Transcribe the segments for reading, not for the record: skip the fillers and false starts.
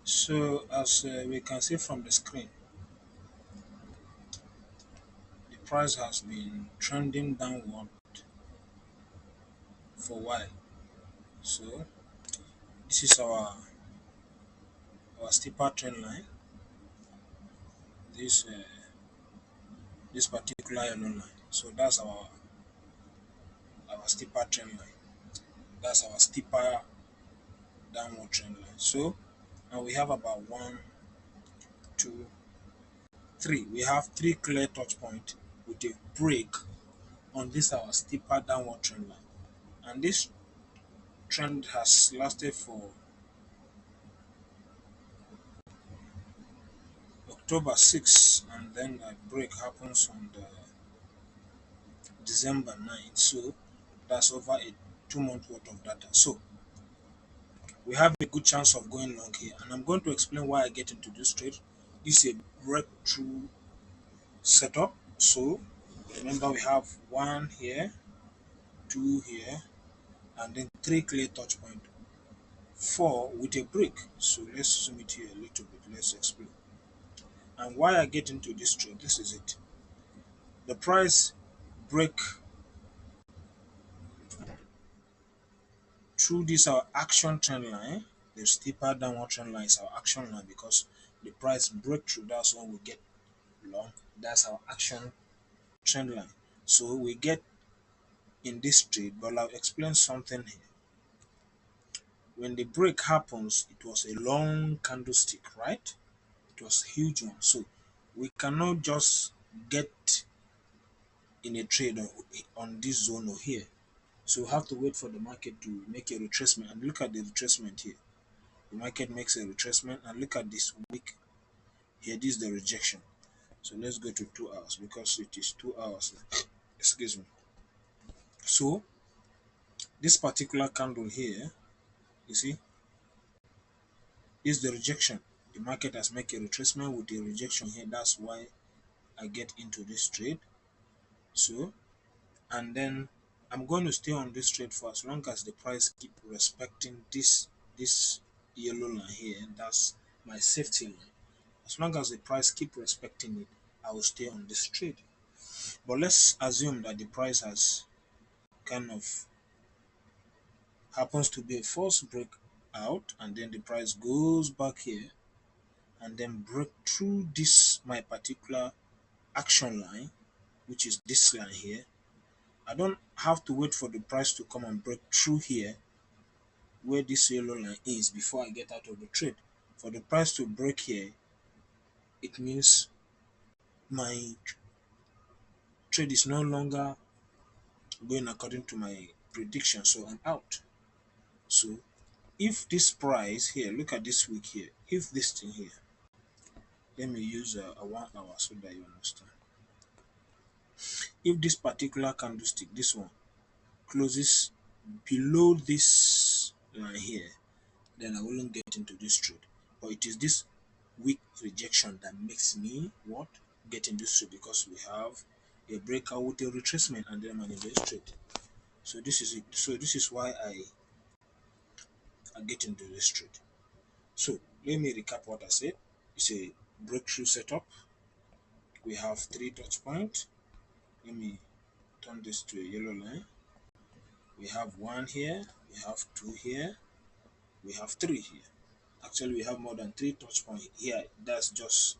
So as we can see from the screen, the price has been trending downward for a while. So this is our steeper trend line. This this particular yellow line. So that's our steeper trend line. That's our steeper downward trend line. So now we have about one, two, three. We have three clear touch point with a break on this our steeper downward trend line. And this trend has lasted for October 6th, and then a break happens on the December 9th. So that's over a 2 month worth of data. So we have a good chance of going long here, and I'm going to explain why I get into this trade. This is a breakthrough setup. So remember, we have one here, two here, and then three clear touch point, four with a break. So let's zoom it here a little bit. Let's explain. And why I get into this trade, this is it. The price break through this our action trend line. The steeper downward trend line is our action line because the price breakthrough, that's when we get long. That's our action trend line. So we get in this trade, but I'll explain something here. When the break happens, it was a long candlestick, right? It was a huge one. So we cannot just get in a trade on this zone or here. So we have to wait for the market to make a retracement, and look at the retracement here. The market makes a retracement, and look at this wick here. This is the rejection. So let's go to 2 hours because it is 2 hours. Excuse me. So this particular candle here, you see, is the rejection. The market has made a retracement with the rejection here. That's why I get into this trade. So, and then I'm going to stay on this trade for as long as the price keep respecting this yellow line here. That's my safety line. As long as the price keep respecting it, I will stay on this trade. But let's assume that the price has kind of happens to be a false break out, and then the price goes back here and then break through this my particular action line, which is this line here. I don't have to wait for the price to come and break through here where this yellow line is before I get out of the trade. For the price to break here, it means my trade is no longer going according to my prediction, so I'm out. So if this price here, look at this week here, if this thing here, let me use a 1 hour so that you understand. If this particular candlestick, this one, closes below this line here, then I wouldn't get into this trade. But it is this weak rejection that makes me what? Get in this trade, because we have a breakout with a retracement and then I'm in this trade. So this is it. So this is why I get into this trade. So let me recap what I said. It's a breakthrough setup. We have three touch points. Let me turn this to a yellow line. We have one here, we have two here, we have three here. Actually, we have more than three touch points here. That's just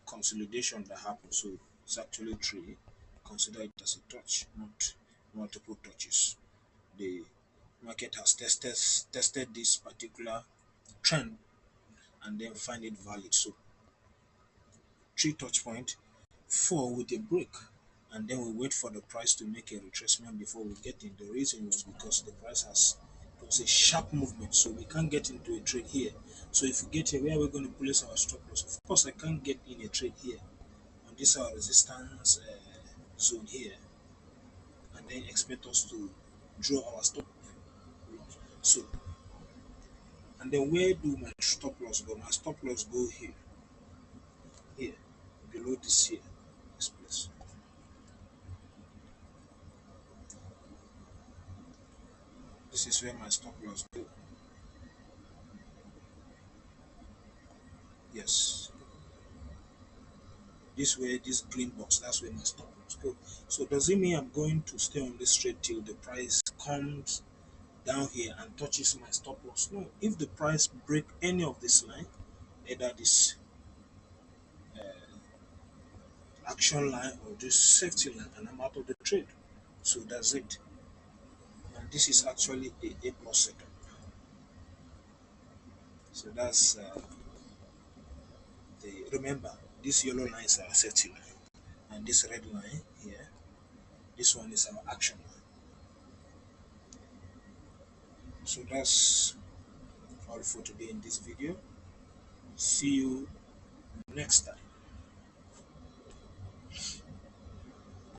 consolidation that happens. So it's actually three. Consider it as a touch, not multiple touches. The market has tested this particular trend and then find it valid. So three touch point, four with a break, and then we wait for the price to make a retracement before we get in. The reason was because the price has, it was a sharp movement, so we can't get into a trade here. So if we get here, where are we going to place our stop loss? Of course, I can't get in a trade here on this our resistance zone here, and then expect us to draw our stop loss. So, and then where do my stop loss go? My stop loss go here, here, below this here, this place. This is where my stop loss go. Yes, this way, this green box, that's where my stop loss go. So does it mean I'm going to stay on this trade till the price comes down here and touches my stop loss? No. If the price break any of this line, either this action line or this safety line, and I'm out of the trade. So that's it. And this is actually a plus setup. So that's the remember, these yellow lines are safety line, and this red line here, this one is our action line. So that's all for today in this video. See you next time.